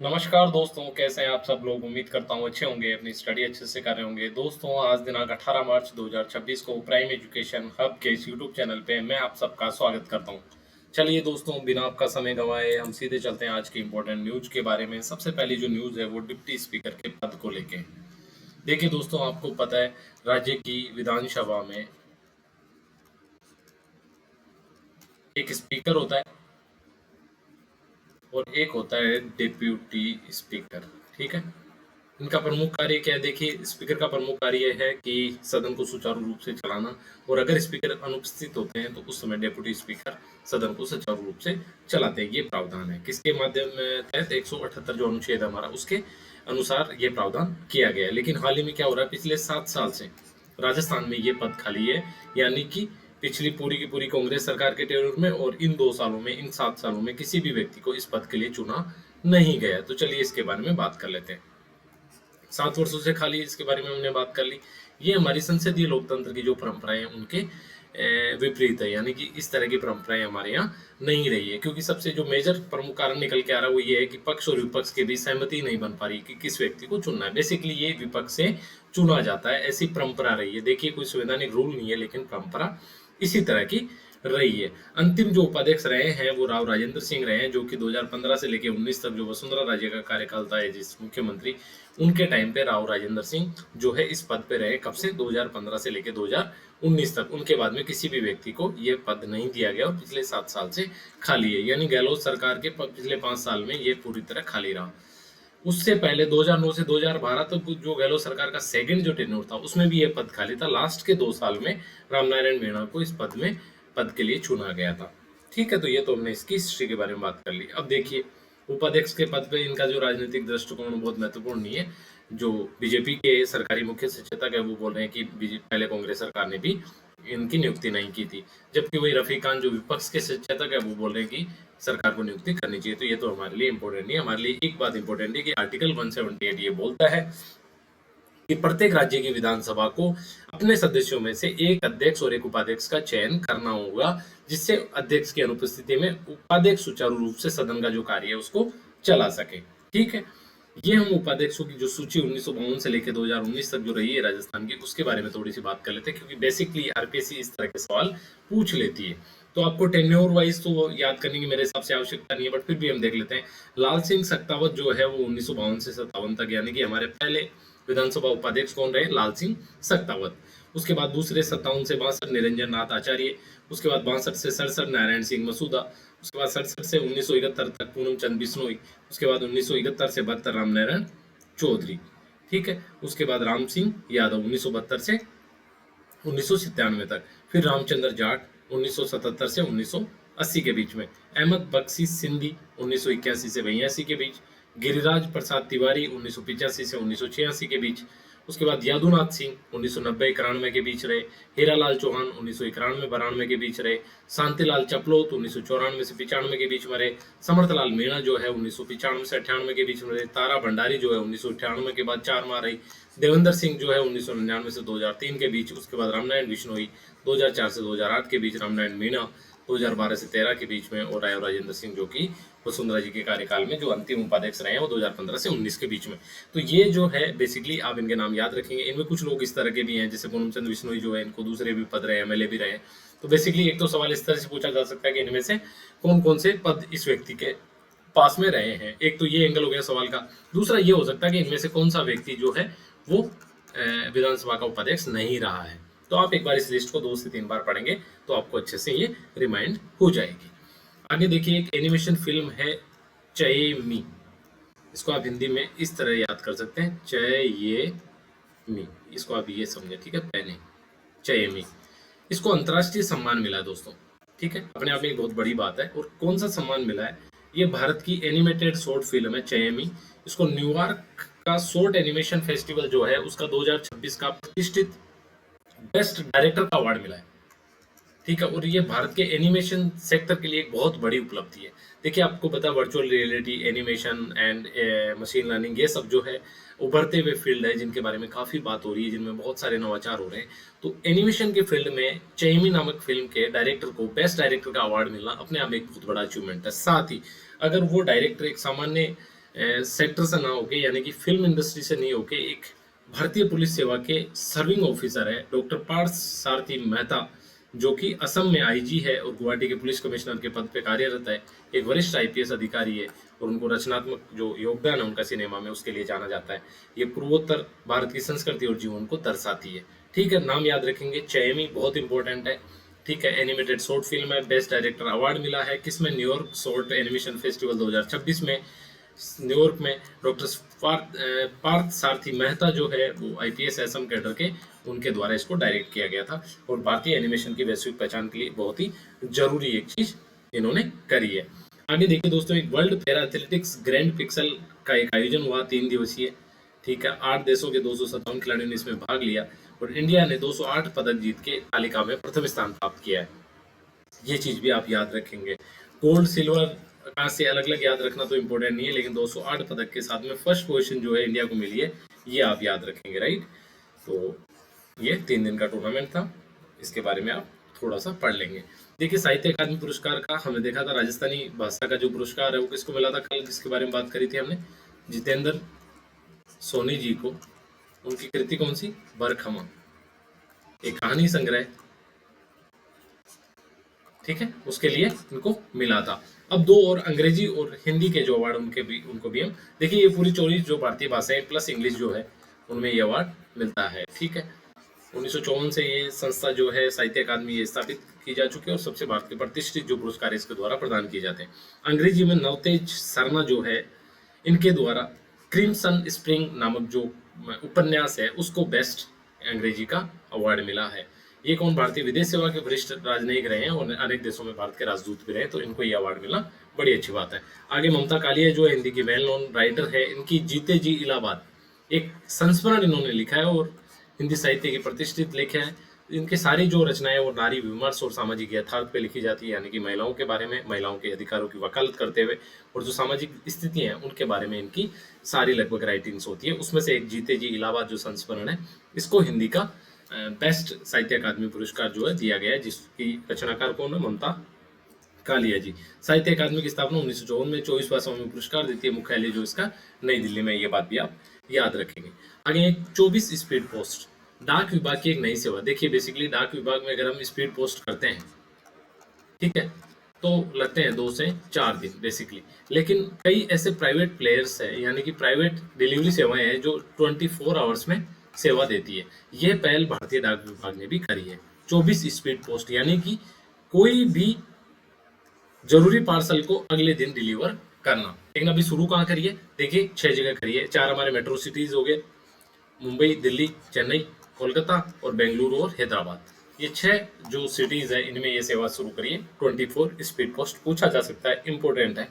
नमस्कार दोस्तों, कैसे हैं आप सब लोग। उम्मीद करता हूँ अच्छे होंगे, अपनी स्टडी अच्छे से कर रहे होंगे। दोस्तों, आज दिनांक 18 मार्च 2026 को प्राइम एजुकेशन हब के इस यूट्यूब चैनल पे मैं आप सबका स्वागत करता हूँ। चलिए दोस्तों, बिना आपका समय गंवाए हम सीधे चलते हैं आज की इम्पोर्टेंट न्यूज के बारे में। सबसे पहली जो न्यूज है वो डिप्टी स्पीकर के पद को लेके। देखिए दोस्तों, आपको पता है राज्य की विधानसभा में एक स्पीकर होता है और एक होता है डिप्यूटी स्पीकर। ठीक है, इनका प्रमुख कार्य क्या है? देखिए, स्पीकर का प्रमुख कार्य है कि सदन को सुचारू रूप से चलाना, और अगर स्पीकर अनुपस्थित होते हैं तो उस समय डेप्यूटी स्पीकर सदन को सुचारू रूप से चलाते हैं। ये प्रावधान है किसके माध्यम तहत? 178 जो अनुच्छेद हमारा, उसके अनुसार ये प्रावधान किया गया है। लेकिन हाल ही में क्या हो रहा है, पिछले 7 साल से राजस्थान में ये पद खाली है, यानी कि पिछली पूरी की पूरी कांग्रेस सरकार के टेन्योर में और इन 2 सालों में, इन 7 सालों में किसी भी व्यक्ति को इस पद के लिए चुना नहीं गया। तो चलिए इसके बारे में बात कर लेते हैं। 7 वर्षों से खाली, इसके बारे में हमने बात कर ली। ये हमारी संसदीय लोकतंत्र की जो परंपराएं हैं उनके विपरीत है, यानी कि इस तरह की परंपराएं हमारे यहाँ नहीं रही है। क्योंकि सबसे जो मेजर प्रमुख कारण निकल के आ रहा है वो ये है कि पक्ष और विपक्ष के बीच सहमति नहीं बन पा रही कि किस व्यक्ति को चुनना है। बेसिकली ये विपक्ष से चुना जाता है, ऐसी परंपरा रही है। देखिए, कोई संवैधानिक रूल नहीं है, लेकिन परंपरा इसी तरह की रही है। अंतिम जो उपाध्यक्ष रहे हैं वो राव राजेंद्र सिंह रहे हैं, जो कि 2015 से लेकर 19 तक जो वसुंधरा राजे का कार्यकाल था जिस मुख्यमंत्री, उनके टाइम पे राव राजेंद्र सिंह जो है इस पद पे रहे। कब से? 2015 से लेकर 2019 तक। उनके बाद में किसी भी व्यक्ति को ये पद नहीं दिया गया और पिछले 7 साल से खाली है। यानी गहलोत सरकार के पिछले 5 साल में ये पूरी तरह खाली रहा। उससे पहले 2009 से 2012 तक जो गहलोत सरकार का सेकंड जो टेन्योर था उसमें भी ये पद खाली था। लास्ट के 2 साल में रामनारायण मीणा को इस पद के लिए चुना गया था। ठीक है, तो ये तो हमने इसकी हिस्ट्री के बारे में बात कर ली। अब देखिए, उपाध्यक्ष के पद पे इनका जो राजनीतिक दृष्टिकोण बहुत महत्वपूर्ण नहीं है। जो बीजेपी के सरकारी मुख्य सचेतक है वो बोल रहे हैं कि पहले कांग्रेस सरकार ने भी इनकी नियुक्ति नहीं की थी, जबकि वही रफीक खान जो विपक्ष के सचेतक है वो बोल रहे हैं कि सरकार को नियुक्ति करनी चाहिए। तो ये तो हमारे लिए इंपॉर्टेंट नहीं है। हमारे लिए एक बात इंपॉर्टेंट है कि आर्टिकल 178 ये बोलता है कि प्रत्येक राज्य की विधानसभा को अपने सदस्यों में से एक अध्यक्ष और एक उपाध्यक्ष का चयन करना होगा, जिससे अध्यक्ष की अनुपस्थिति में उपाध्यक्ष सुचारू रूप से सदन का जो कार्य है उसको चला सके। ठीक है, ये हम उपाध्यक्षों की जो सूची 1952 से लेकर 2019 तक जो रही है राजस्थान की, उसके बारे में थोड़ी सी बात कर लेते हैं, क्योंकि बेसिकली आरपीएससी इस तरह के सवाल पूछ लेती है। तो आपको टेन्योर वाइज तो याद करने की मेरे हिसाब से आवश्यकता नहीं है, बट फिर भी हम देख लेते हैं। लाल सिंह सक्तावत जो है वो 1952 से 57 तक, यानी कि हमारे पहले विधानसभा उपाध्यक्ष कौन रहे? लाल सिंह सक्तावत। उसके बाद दूसरे 57 से 62 निरंजन नाथ आचार्य। उसके बाद 62 से 67 नारायण सिंह मसूदा। उसके बाद 67 से 1971 तक पूनम चंद बिश्नोई। उसके बाद 1971 से 72 रामनारायण चौधरी। ठीक है, उसके बाद राम सिंह यादव 1972 से 1997 तक। फिर रामचंद्र जाट 1977 से 1980 के बीच में। अहमद बख्शी सिंधी 1981 से 82 के बीच। गिरिराज प्रसाद तिवारी 1985 से 1986 के बीच। उसके बाद यादुनाथ सिंह 1990-91 के बीच रहे। हीरालाल चौहान 1991-92 के बीच रहे। शांतिलाल चपलोत 1994 से 95 के बीच में रहे। समर्थलाल मीणा जो है 1995 से 98 के बीच में रहे। तारा भंडारी जो है 1998 के बाद 4 माह रही। देवेंद्र सिंह जो है 1999 से 2003 के बीच। उसके बाद रामनारायण बिश्नोई 2004 से 2008 के बीच। रामनारायण मीणा 2012 से 13 के बीच में। और राव राजेंद्र सिंह जो कि वसुंधरा जी के कार्यकाल में जो अंतिम उपाध्यक्ष रहे हैं वो 2015 से 19 के बीच में। तो ये जो है बेसिकली आप इनके नाम याद रखेंगे। इनमें कुछ लोग इस तरह के भी हैं, जैसे पूनमचंद बिश्नोई जो है, इनको दूसरे भी पद रहे, एमएलए भी रहे। तो बेसिकली एक तो सवाल इस तरह से पूछा जा सकता है कि इनमें से कौन कौन से पद इस व्यक्ति के पास में रहे हैं। एक तो ये एंगल हो गया सवाल का। दूसरा ये हो सकता है कि इनमें से कौन सा व्यक्ति जो है वो विधानसभा का उपाध्यक्ष नहीं रहा है। तो आप एक बार इस लिस्ट को 2 से 3 बार पढ़ेंगे तो आपको अच्छे से ये रिमाइंड हो जाएगी। आगे देखिए, एक एनिमेशन फिल्म है चयेमी। इसको आप हिंदी में इस तरह याद कर सकते हैं, चयेमी। इसको आप ये समझे, ठीक है, पहले चयेमी। इसको अंतर्राष्ट्रीय सम्मान मिला है दोस्तों। ठीक है, अपने आप में एक बहुत बड़ी बात है। और कौन सा सम्मान मिला है? ये भारत की एनिमेटेड शॉर्ट फिल्म है चयेमी। इसको न्यूयॉर्क का शॉर्ट एनिमेशन फेस्टिवल जो है उसका 2026 का प्रतिष्ठित बेस्ट डायरेक्टर का अवार्ड मिला है। ठीक है, और ये भारत के एनिमेशन सेक्टर के लिए एक बहुत बड़ी उपलब्धि है। देखिए, आपको पता है virtual reality, animation and machine learning, ये सब जो है उभरते हुए फील्ड है जिनके बारे में काफ़ी बात हो रही है, जिनमें बहुत सारे नवाचार हो रहे हैं। तो एनिमेशन के फील्ड में चैमी नामक फिल्म के डायरेक्टर को बेस्ट डायरेक्टर का अवार्ड मिलना अपने आप में एक बहुत बड़ा अचीवमेंट है। साथ ही अगर वो डायरेक्टर एक सामान्य सेक्टर से ना होके, यानी कि फिल्म इंडस्ट्री से नहीं होके, एक भारतीय पुलिस सेवा के सर्विंग ऑफिसर है डॉक्टर पार्थ सारथी मेहता, जो कि असम में आईजी है और गुवाहाटी के पुलिस कमिश्नर के पद पे कार्यरत है। एक वरिष्ठ आईपीएस अधिकारी है और उनको रचनात्मक जो योगदान है उनका सिनेमा में, उसके लिए जाना जाता है। ये पूर्वोत्तर भारत की संस्कृति और जीवन को दर्शाती है। ठीक है, नाम याद रखेंगे। चैमी बहुत इंपॉर्टेंट है। ठीक है, एनिमेटेड शॉर्ट फिल्म है, बेस्ट डायरेक्टर अवार्ड मिला है किसमें, न्यूयॉर्क शॉर्ट एनिमेशन फेस्टिवल 2026 में। न्यूयॉर्क में डॉक्टर पार्थ सारथी मेहता जो है वो आईपीएस असम कैडर के, उनके द्वारा इसको डायरेक्ट किया गया था और भारतीय एनिमेशन की वैश्विक पहचान के लिए बहुत ही जरूरी एक चीज इन्होंने करी है। आगे देखिए दोस्तों, एक world para athletics grand pixel का एक आयोजन हुआ 3 दिवसीय। ठीक है, 8 देशों के 257 खिलाड़ियों ने इसमें भाग लिया और इंडिया ने 208 पदक जीत के तालिका में प्रथम स्थान प्राप्त किया है। ये चीज भी आप याद रखेंगे। गोल्ड सिल्वर कांस्य अलग अलग याद रखना तो इम्पोर्टेंट नहीं है, लेकिन 208 पदक के साथ में फर्स्ट पोजीशन जो है इंडिया को मिली है, ये आप याद रखेंगे, राइट। तो ये 3 दिन का टूर्नामेंट था, इसके बारे में आप थोड़ा सा पढ़ लेंगे। देखिए, साहित्य अकादमी पुरस्कार का हमने देखा था, राजस्थानी भाषा का जो पुरस्कार है वो किसको मिला था, कल जिसके बारे में बात करी थी हमने, जितेंद्र सोनी जी को। उनकी कृति कौन सी, बरखमा, एक कहानी संग्रह। ठीक है, उसके लिए इनको मिला था। अब 2 और अंग्रेजी और हिंदी के जो अवार्ड उनको भी हम देखिए, ये पूरी 24 जो भारतीय भाषाएं प्लस इंग्लिश जो है उनमें ये अवार्ड मिलता है। ठीक है, 1954 से ये संस्था जो है साहित्य अकादमी ये स्थापित की जा चुकी है और सबसे भारत के प्रतिष्ठित जो पुरस्कार इसके द्वारा प्रदान किए जाते हैं। अंग्रेजी में नवतेज शर्मा जो है, इनके द्वारा क्रिम्सन स्प्रिंग नामक जो उपन्यास है उसको बेस्ट अंग्रेजी का अवार्ड मिला है। ये कौन, भारतीय विदेश सेवा के वरिष्ठ राजनयिक रहे हैं और अनेक देशों में भारत के राजदूत भी रहे, तो इनको ये अवार्ड मिलना बड़ी अच्छी बात है। आगे ममता कालिया जो हिंदी की वेल नोन राइटर है, इनकी जीते जी इलाहाबाद एक संस्मरण इन्होंने लिखा है और हिंदी साहित्य की प्रतिष्ठित लेख है। इनके सारी जो रचनाएं वो नारी विमर्श और सामाजिक यथार्थ पे लिखी जाती है, यानी कि महिलाओं के बारे में, महिलाओं के अधिकारों की वकालत करते हुए और जो सामाजिक स्थिति है उनके बारे में इनकी सारी लगभग राइटिंग्स होती है। उसमें से एक जीते जी इलाहाबाद जो संस्मरण है, इसको हिंदी का बेस्ट साहित्य अकादमी पुरस्कार जो है दिया गया है, जिसकी रचनाकार कौन है, ममता कालिया जी। साहित्य अकादमी की स्थापना 1954 में 24 भाषाओं में पुरस्कार देती है, मुख्यालय जो इसका नई दिल्ली में, ये बात भी आप याद रखेंगे। आगे एक 24 स्पीड पोस्ट, डाक विभाग की एक नई सेवा। देखिए, बेसिकली डाक विभाग में अगर हम स्पीड पोस्ट करते हैं, ठीक है, तो लगते हैं 2 से 4 दिन बेसिकली, लेकिन कई ऐसे प्राइवेट प्लेयर्स है, यानी कि प्राइवेट डिलीवरी सेवाएं हैं जो 24 आवर्स में सेवा देती है। यह पहल भारतीय डाक विभाग ने भी करी है। 24 स्पीड पोस्ट, यानी कि कोई भी जरूरी पार्सल को अगले दिन डिलीवर करना। लेकिन अभी शुरू कहाँ करिए, देखिए 6 जगह करिए। 4 हमारे मेट्रो सिटीज हो गए, मुंबई, दिल्ली, चेन्नई, कोलकाता और बेंगलुरु और हैदराबाद। ये 6 जो सिटीज है इनमें ये सेवा शुरू करिए। 24 स्पीड पोस्ट पूछा जा सकता है, इंपोर्टेंट है।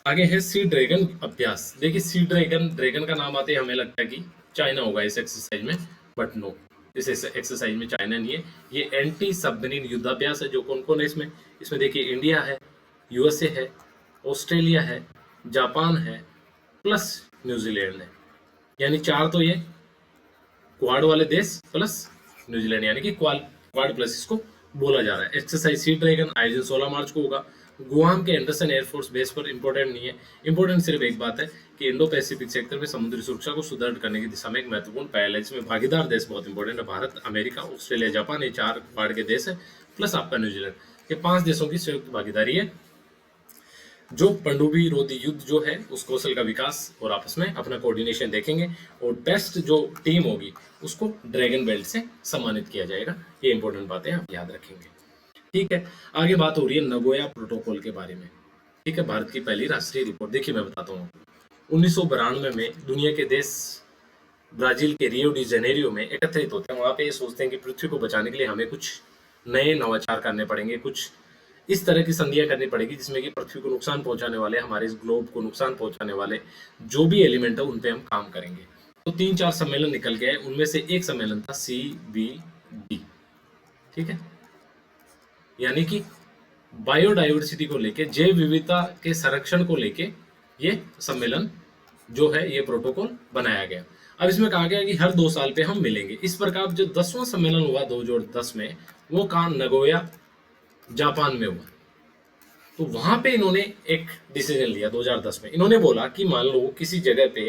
आगे है सी ड्रैगन अभ्यास। देखिए, सी ड्रैगन का नाम आते ही हमें लगता है कि चाइना होगा इस एक्सरसाइज में, बट नो, इस एक्सरसाइज में चाइना नहीं है। ये एंटी सबमरीन युद्धाभ्यास है। जो कौन कौन है इसमें देखिए, इंडिया है, यूएसए है, ऑस्ट्रेलिया है, जापान है, प्लस न्यूजीलैंड है। यानी 4 तो ये क्वाड वाले देश प्लस न्यूजीलैंड, यानी कि क्वाड प्लस इसको बोला जा रहा है। एक्सरसाइज सी ड्रैगन आयोजन 16 मार्च को होगा गुआम के एंडरसन एयरफोर्स बेस पर। इंपॉर्टेंट नहीं है, इंपॉर्टेंट सिर्फ एक बात है कि इंडो पैसिफिक सेक्टर में समुद्री सुरक्षा को सुदृढ़ करने की दिशा में एक महत्वपूर्ण पहल है। इसमें भागीदार देश बहुत इंपॉर्टेंट है, भारत, अमेरिका, ऑस्ट्रेलिया, जापान, ये 4 क्वाड के देश है, प्लस आपका न्यूजीलैंड। ये 5 देशों की संयुक्त भागीदारी है जो पनडुब्बी रोधी युद्ध जो है उस कौशल का विकास और आपस में अपना कोऑर्डिनेशन देखेंगे और बेस्ट जो टीम होगी उसको ड्रैगन बेल्ट से सम्मानित किया जाएगा। ये इंपॉर्टेंट बातें आप याद रखेंगे। ठीक है, आगे बात हो रही है नगोया प्रोटोकॉल के बारे में। ठीक है, भारत की पहली राष्ट्रीय रिपोर्ट। देखिए, मैं बताता हूँ, 1992 में दुनिया के देश ब्राजील के रियो डी जेनेरियो में एकत्रित होते हैं। वहां पे ये सोचते हैं कि पृथ्वी को बचाने के लिए हमें कुछ नए नवाचार करने पड़ेंगे, कुछ इस तरह की संधियां करनी पड़ेगी जिसमें कि पृथ्वी को नुकसान पहुंचाने वाले, हमारे इस ग्लोब को नुकसान पहुंचाने वाले जो भी एलिमेंट है उन पे हम काम करेंगे। तो 3-4 सम्मेलन निकल गए, उनमें से एक सम्मेलन था CBD। ठीक है, यानी कि बायोडाइवर्सिटी को लेके, जैव विविधता के संरक्षण को लेके ये सम्मेलन जो है, ये प्रोटोकॉल बनाया गया। अब इसमें कहा गया कि हर 2 साल पे हम मिलेंगे। इस प्रकार जो 10वां सम्मेलन हुआ 2010 में, वो कहाँ, नगोया जापान में हुआ। तो वहां पे इन्होंने एक डिसीजन लिया 2010 में। इन्होंने बोला कि मान लो किसी जगह पे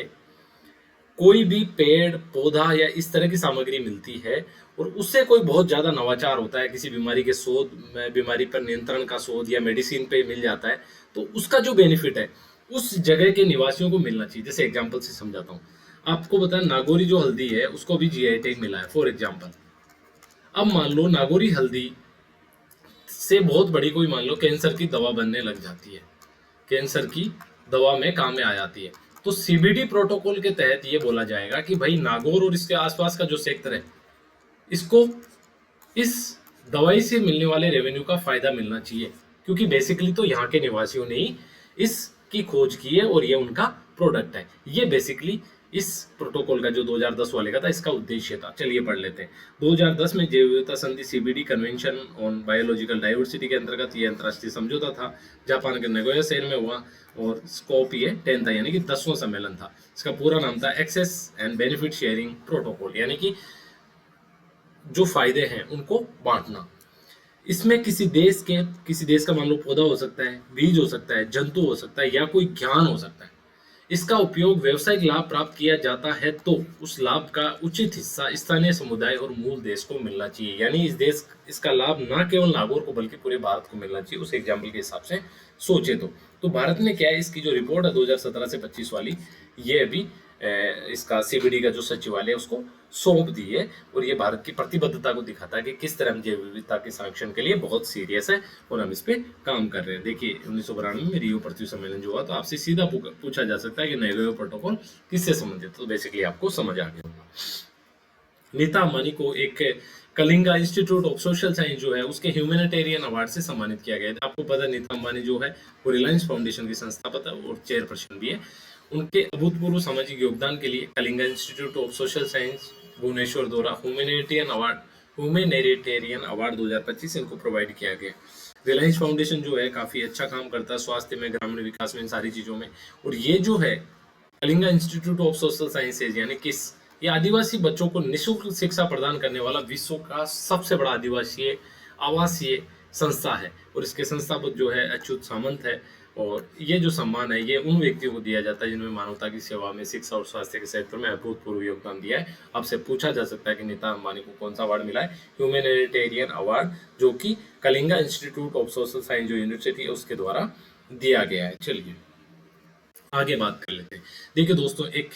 कोई भी पेड़ पौधा या इस तरह की सामग्री मिलती है और उससे कोई बहुत ज्यादा नवाचार होता है, किसी बीमारी के शोध में, बीमारी पर नियंत्रण का शोध या मेडिसिन पे मिल जाता है, तो उसका जो बेनिफिट है उस जगह के निवासियों को मिलना चाहिए। जैसे एग्जांपल से समझाता हूँ आपको, बता नागौरी जो हल्दी है उसको भी जीआई टैग मिला है फॉर एग्जांपल। अब मान लो नागौरी हल्दी से बहुत बड़ी कोई मान लो कैंसर की दवा बनने लग जाती है, कैंसर की दवा में काम में आ जाती है, तो सीबीडी प्रोटोकॉल के तहत ये बोला जाएगा कि भाई नागौर और इसके आसपास का जो क्षेत्र है इसको इस दवाई से मिलने वाले रेवेन्यू का फायदा मिलना चाहिए, क्योंकि बेसिकली तो यहाँ के निवासियों ने ही इसकी खोज की है और ये उनका प्रोडक्ट है। ये बेसिकली इस प्रोटोकॉल का जो 2010 वाले का था इसका उद्देश्य था। चलिए पढ़ लेते हैं। 2010 में जैव विविधता संधि CBD convention on biological diversity के अंतर्गत ये अंतर्राष्ट्रीय समझौता था, जापान के नगोया शहर में हुआ और स्कोप ये 10 था, यानी कि 10वां सम्मेलन था। इसका पूरा नाम था access and benefit sharing protocol, यानी कि जो फायदे हैं उनको बांटना। इसमें किसी देश का मान लो पौधा हो सकता है, बीज हो सकता है, जंतु हो सकता है या कोई ज्ञान हो सकता है, इसका उपयोग व्यवसायिक लाभ प्राप्त किया जाता है तो उस लाभ का उचित हिस्सा स्थानीय समुदाय और मूल देश को मिलना चाहिए। यानी इसका लाभ ना केवल नागौर को बल्कि पूरे भारत को मिलना चाहिए। उस एग्जाम्पल के हिसाब से सोचे तो भारत ने क्या है, इसकी जो रिपोर्ट है 2017 से 25 वाली, ये अभी इसका सीबीडी का जो सचिवालय है उसको सौंप दी है और ये भारत की प्रतिबद्धता को दिखाता है कि किस तरह हम जैव विविधता के संरक्षण के लिए बहुत सीरियस है और हम इस पे काम कर रहे हैं। देखिए 1992 में रियो पृथ्वी सम्मेलन जो हुआ, तो आपसे सीधा पूछा जा सकता है कि नैगोया प्रोटोकॉल किससे संबंधित, तो बेसिकली आपको समझ आ गया होगा। नीता अंबानी को एक Kalinga institute of social science जो है उसके ह्यूमैनिटेरियन अवार्ड से सम्मानित किया गया है। आपको पता है नीता अंबानी जो है वो रिलायंस फाउंडेशन की संस्थापक है और चेयरपर्सन भी है। उनके अभूतपूर्व सामाजिक योगदान के लिए Kalinga institute of social science Bhubaneswar द्वारा ह्यूमैनिटेरियन अवार्ड 2025 इनको प्रोवाइड किया गया। रिलायंस फाउंडेशन जो है काफी अच्छा काम करता है स्वास्थ्य में, ग्रामीण विकास में, इन सारी चीजों में। और ये जो है Kalinga institute of social sciences यानी किस, ये आदिवासी बच्चों को निःशुल्क शिक्षा प्रदान करने वाला विश्व का सबसे बड़ा आदिवासी आवासीय संस्था है और इसके संस्थापक जो है अच्युत सामंत है। और ये जो सम्मान है ये उन व्यक्तियों को दिया जाता है जिन्होंने मानवता की सेवा में, शिक्षा और स्वास्थ्य के क्षेत्र में अभूतपूर्व योगदान दिया है। आपसे पूछा जा सकता है कि नीता अंबानी को कौन सा अवार्ड मिला है, ह्यूमैनिटेरियन अवार्ड, जो कि Kalinga institute of social science जो यूनिवर्सिटी है उसके द्वारा दिया गया है। चलिए आगे बात कर लेते हैं। देखिए दोस्तों, एक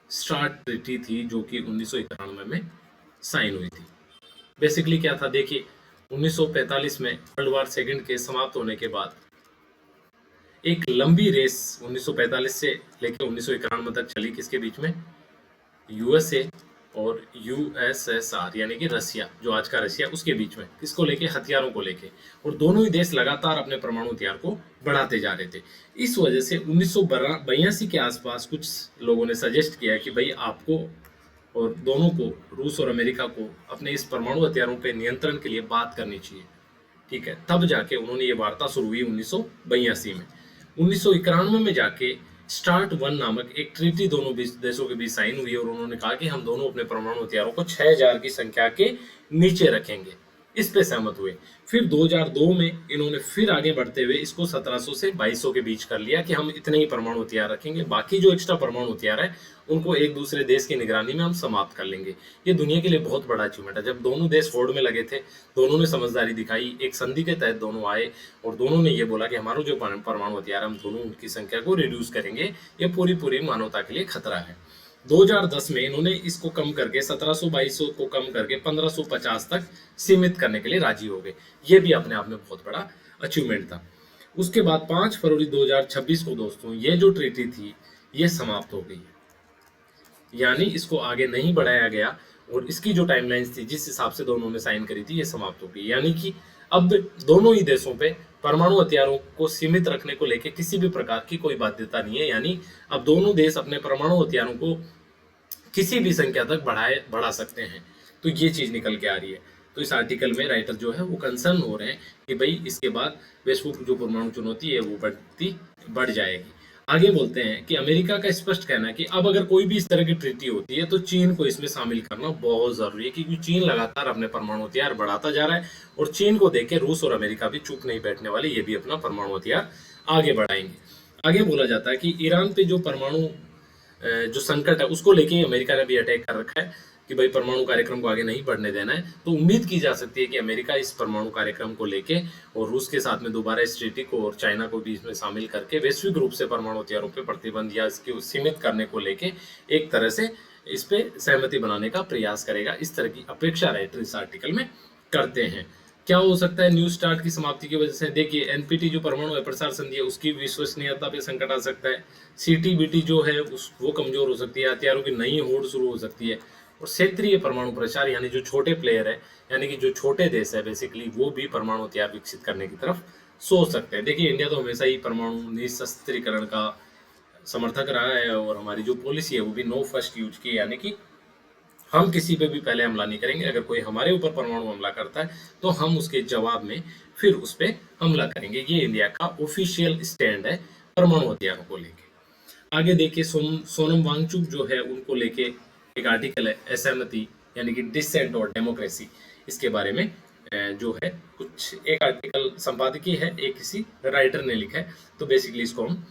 स्टार्ट ट्रीटी थी जो कि 1991 में साइन हुई थी। बेसिकली क्या था, देखिए 1945 में वर्ल्ड वार सेकंड के समाप्त होने के बाद एक लंबी रेस 1945 से लेकर 1991 तक चली, किसके बीच में, यूएसए और यूएसएसआर यानी कि रसिया, जो आज का रसिया, उसके बीच में। किसको लेके, हथियारों को लेके। और दोनों ही देश लगातार अपने परमाणु हथियार को बढ़ाते जा रहे थे। इस वजह से 1982 के आसपास कुछ लोगों ने सजेस्ट किया कि भाई आपको और दोनों को, रूस और अमेरिका को, अपने इस परमाणु हथियारों पे नियंत्रण के लिए बात करनी चाहिए। ठीक है, तब जाके उन्होंने ये वार्ता शुरू हुई 1982 में। 1991 में जाके स्टार्ट 1 नामक एक ट्रीटी दोनों देशों के बीच साइन हुई और उन्होंने कहा कि हम दोनों अपने परमाणु हथियारों को 6000 की संख्या के नीचे रखेंगे। इस पे सहमत हुए। फिर 2002 में इन्होंने फिर आगे बढ़ते हुए इसको 1700 से 2200 के बीच कर लिया कि हम इतने ही परमाणु हथियार रखेंगे, बाकी जो एक्स्ट्रा परमाणु हथियार है उनको एक दूसरे देश की निगरानी में हम समाप्त कर लेंगे। ये दुनिया के लिए बहुत बड़ा अचीवमेंट है। जब दोनों देश होड़ में लगे थे, दोनों ने समझदारी दिखाई, एक संधि के तहत दोनों आए और दोनों ने ये बोला कि हमारा जो परमाणु हथियार हम दोनों उनकी संख्या को रिड्यूस करेंगे, ये पूरी मानवता के लिए खतरा है। 2010 में इन्होंने इसको कम करके 1700-2200 को कम करके 1550 तक सीमित करने के लिए राजी हो गए। ये भी अपने आप में बहुत बड़ा अचीवमेंट था। उसके बाद 5 फरवरी 2026 को दोस्तों ये जो ट्रीटी थी ये समाप्त हो गई, यानी इसको आगे नहीं बढ़ाया गया और इसकी जो टाइमलाइंस थी जिस हिसाब से दोनों ने साइन करी थी ये समाप्त हो गई। यानी कि अब दोनों ही देशों पे परमाणु हथियारों को सीमित रखने को लेकर किसी भी प्रकार की कोई बाध्यता नहीं है। यानी अब दोनों देश अपने परमाणु हथियारों को किसी भी संख्या तक बढ़ा सकते हैं। तो ये चीज निकल के आ रही है। तो इस आर्टिकल में राइटर जो है वो कंसर्न हो रहे हैं कि भाई इसके बाद वैश्विक जो परमाणु चुनौती है वो बढ़ जाएगी। आगे बोलते हैं कि अमेरिका का स्पष्ट कहना है कि अब अगर कोई भी इस तरह की ट्रीटी होती है तो चीन को इसमें शामिल करना बहुत जरूरी है, क्योंकि चीन लगातार अपने परमाणु हथियार बढ़ाता जा रहा है और चीन को देख के रूस और अमेरिका भी चुप नहीं बैठने वाले, ये भी अपना परमाणु हथियार आगे बढ़ाएंगे। आगे बोला जाता है कि ईरान पे जो परमाणु जो संकट है उसको लेके अमेरिका ने भी अटैक कर रखा है कि भाई परमाणु कार्यक्रम को आगे नहीं बढ़ने देना है। तो उम्मीद की जा सकती है कि अमेरिका इस परमाणु कार्यक्रम को लेके और रूस के साथ में दोबारा इस ट्रीटी को और चाइना को भी इसमें शामिल करके वैश्विक रूप से परमाणु हथियारों पर प्रतिबंध या इसके सीमित करने को लेके एक तरह से इस पे सहमति बनाने का प्रयास करेगा, इस तरह की अपेक्षा राइटर इस आर्टिकल में करते हैं। क्या हो सकता है न्यू स्टार्ट की समाप्ति की वजह से? देखिए, एनपीटी जो परमाणु अप्रसार संधि है उसकी विश्वसनीयता पे संकट आ सकता है। सीटीबीटी जो है वो कमजोर हो सकती है, हथियारों की नई होड़ शुरू हो सकती है और क्षेत्रीय परमाणु प्रसार यानी जो छोटे प्लेयर है, यानी कि जो छोटे देश है बेसिकली, वो भी परमाणु हथियार विकसित करने की तरफ सोच सकते हैं। देखिए, इंडिया तो हमेशा ही परमाणु निशस्त्रीकरण का समर्थक रहा है और हमारी जो पॉलिसी है वो भी नो फर्स्ट यूज की, यानी कि हम किसी पे भी पहले हमला नहीं करेंगे। अगर कोई हमारे ऊपर परमाणु हमला करता है तो हम उसके जवाब में फिर उस पर हमला करेंगे। ये इंडिया का ऑफिशियल स्टैंड है परमाणु हथियारों को लेके। आगे देखिए, सोनम वांगचुक जो है उनको लेके एक आर्टिकल है, असहमति यानी कि डिसेंट और डेमोक्रेसी, इसके बारे में जो है कुछ एक आर्टिकल संपादकीय है, एक किसी राइटर ने लिखा है। तो बेसिकली इसको हम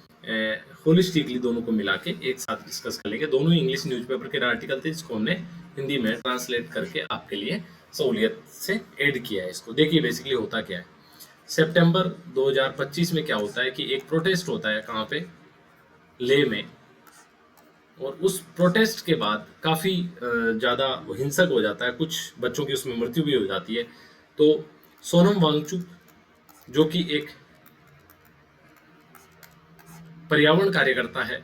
होलिस्टिकली दोनों को मिला के एक साथ डिस्कस कर लेंगे। दोनों इंग्लिश न्यूज़पेपर के आर्टिकल थे जिसको हमने हिंदी में ट्रांसलेट करके आपके लिए सहूलियत से ऐड किया है इसको। देखिए बेसिकली होता क्या है, सितंबर 2025 में क्या होता है कि एक प्रोटेस्ट होता है, कहाँ पे, लेह में, और उस प्रोटेस्ट के बाद काफ़ी ज़्यादा हिंसक हो जाता है, कुछ बच्चों की उसमें मृत्यु भी हो जाती है। तो सोनम वांगचुक जो कि एक पर्यावरण कार्यकर्ता है,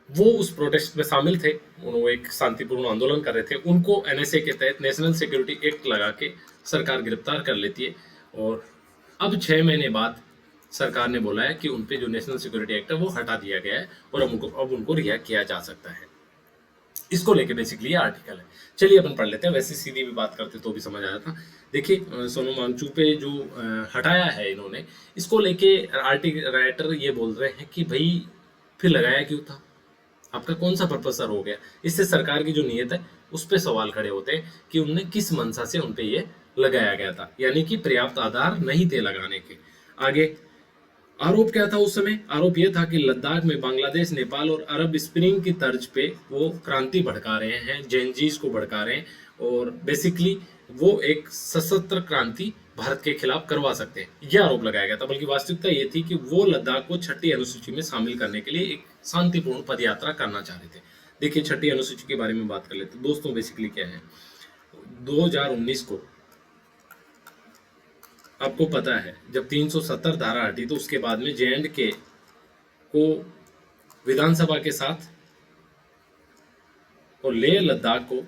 वो उस प्रोटेस्ट में शामिल थे, वो एक शांतिपूर्ण आंदोलन कर रहे थे। उनको एनएसए के तहत नेशनल सिक्योरिटी एक्ट लगा के सरकार गिरफ्तार कर लेती है और अब 6 महीने बाद सरकार ने बोला है कि उन पे जो नेशनल सिक्योरिटी एक्ट है वो हटा दिया गया है और अब उनको रिहा किया जा सकता है। इसको लेके बेसिकली ये आर्टिकल है। चलिए अपन पढ़ लेते हैं, वैसे सीधी भी बात करते तो भी समझ आया था। देखिए, सोनम वांगचुक पे जो हटाया है इन्होंने, इसको लेके आर्टिकल राइटर ये बोल रहे हैं कि भाई फिर लगाया क्यों था, आपका कौन सा पर्पस सर हो गया। इससे सरकार की जो नीयत है उस पर सवाल खड़े होते हैं कि उनने किस मंशा से उन पे ये लगाया गया था, यानी कि पर्याप्त आधार नहीं थे लगाने के। आगे आरोप क्या था उस समय? आरोप यह था कि लद्दाख में बांग्लादेश, नेपाल और अरब स्प्रिंग की तर्ज पे वो क्रांति भड़का रहे हैं, जेनजीज को भड़का रहे हैं और बेसिकली वो एक सशस्त्र क्रांति भारत के खिलाफ करवा सकते हैं, यह आरोप लगाया गया था। बल्कि वास्तविकता ये थी कि वो लद्दाख को 6ठी अनुसूची में शामिल करने के लिए एक शांतिपूर्ण पद यात्रा करना चाह रहे थे। देखिए, 6ठी अनुसूची के बारे में बात कर लेते हैं दोस्तों। बेसिकली क्या है, 2019 को आपको पता है जब 370 धारा हटी तो उसके बाद में जे.एंड.के को विधानसभा के साथ और लेह लद्दाख को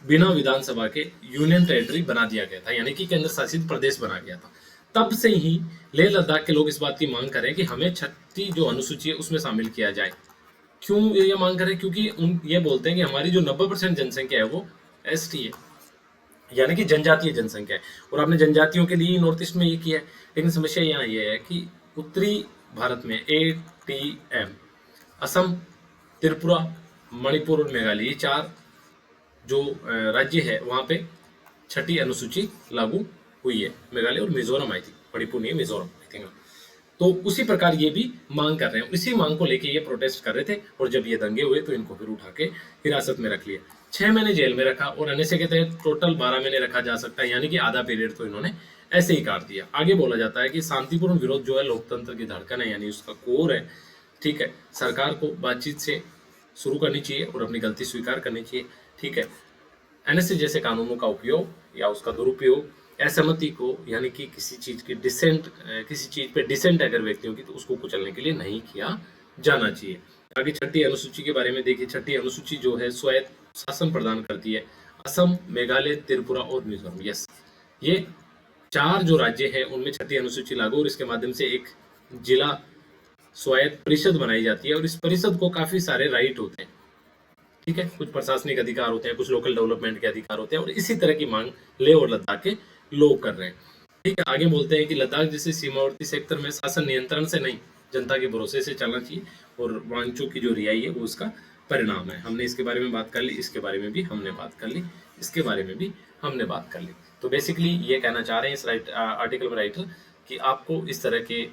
बिना विधानसभा के यूनियन टेरिटरी बना दिया गया था, यानी कि केंद्र शासित प्रदेश बना गया था। तब से ही लेह लद्दाख के लोग इस बात की मांग कर रहे हैं कि हमें 6ठी जो अनुसूची है उसमें शामिल किया जाए। क्यों ये मांग कर रहे हैं? क्योंकि ये बोलते हैं कि हमारी जो 90% जनसंख्या है वो एसटी है, यानी कि जनजातीय जनसंख्या है, और आपने जनजातियों के लिए नॉर्थ ईस्ट में ये किया है। लेकिन समस्या यहाँ ये है कि उत्तरी भारत में ATM, असम, त्रिपुरा, मणिपुर और मेघालय, ये 4 जो राज्य है वहाँ पे 6ठी अनुसूची लागू हुई है। मेघालय और मिजोरम आई थी, मणिपुर नहीं, मिजोरम आई थी। तो उसी प्रकार ये भी मांग कर रहे हैं, इसी मांग को लेके ये प्रोटेस्ट कर रहे थे और जब ये दंगे हुए तो इनको फिर उठा के हिरासत में रख लिया, 6 महीने जेल में रखा और एनएसए के तहत टोटल 12 महीने रखा जा सकता है, यानी कि आधा पीरियड तो इन्होंने ऐसे ही काट दिया। आगे बोला जाता है कि शांतिपूर्ण विरोध जो है लोकतंत्र की धड़कन है, यानी उसका कोर है। ठीक है, सरकार को बातचीत से शुरू करनी चाहिए और अपनी गलती स्वीकार करनी चाहिए। ठीक है, एनएसए जैसे कानूनों का उपयोग या उसका दुरुपयोग असहमति को, यानी कि किसी चीज की डिसेंट, किसी चीज पे डिसेंट अगर व्यक्तियों की, तो उसको कुचलने के लिए नहीं किया जाना चाहिए। आगे 6ठी अनुसूची के बारे में देखिए। 6ठी अनुसूची जो है स्वायत्त शासन प्रदान करती है असम, मेघालय, त्रिपुरा और मिजोरम। यस, ये 4 जो राज्य है उनमें 6ठी अनुसूची लागू और इसके माध्यम से एक जिला स्वायत्त परिषद बनाई जाती है और इस परिषद को काफी सारे राइट होते हैं। ठीक है, कुछ प्रशासनिक अधिकार होते हैं, कुछ लोकल डेवलपमेंट के अधिकार होते हैं और इसी तरह की मांग लेह और लद्दाख के लोग कर रहे हैं। ठीक है, आगे बोलते हैं कि लद्दाख जैसे सीमावर्ती सेक्टर में शासन नियंत्रण से नहीं, जनता के भरोसे से चलना चाहिए और वांचो की जो रिहाई है वो उसका परिणाम है। हमने इसके बारे में बात कर ली, इसके बारे में भी हमने बात कर ली, इसके बारे में भी हमने बात कर ली। तो बेसिकली ये कहना चाह रहे हैं इस आर्टिकल में राइटर कि आपको इस तरह के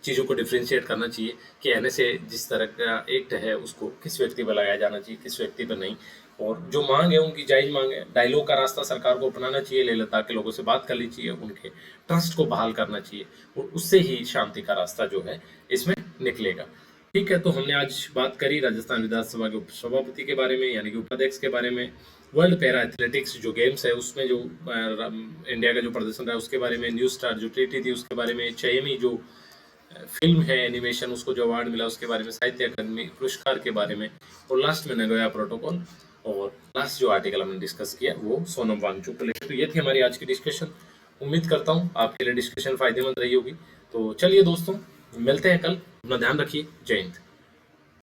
चीज़ों को डिफ्रेंशिएट करना चाहिए कि एनएसए जिस तरह का एक्ट है उसको किस व्यक्ति पर लगाया जाना चाहिए, किस व्यक्ति पर नहीं। और जो मांग है उनकी जायज़ मांग है, डायलॉग का रास्ता सरकार को अपनाना चाहिए, लेह लद्दाख के लोगों से बात करनी चाहिए, उनके ट्रस्ट को बहाल करना चाहिए और उससे ही शांति का रास्ता जो है इसमें निकलेगा। ठीक है, तो हमने आज बात करी राजस्थान विधानसभा के उपसभापति के बारे में, यानी कि उपाध्यक्ष के बारे में, वर्ल्ड पैरा एथलेटिक्स जो गेम्स है उसमें जो इंडिया का जो प्रदर्शन रहा है उसके बारे में, न्यू स्टार जो ट्रीटी थी उसके बारे में, चयमी जो फिल्म है एनिमेशन उसको जो अवार्ड मिला उसके बारे में, साहित्य अकादमी पुरस्कार के बारे में, और लास्ट में नगोया प्रोटोकॉल, और लास्ट जो आर्टिकल हमने डिस्कस किया वो सोनम वांगचुक को लेकर। तो ये थी हमारी आज की डिस्कशन। उम्मीद करता हूँ आपके लिए डिस्कशन फायदेमंद रही होगी। तो चलिए दोस्तों, मिलते हैं कल, अपना ध्यान रखिए। जय हिंद।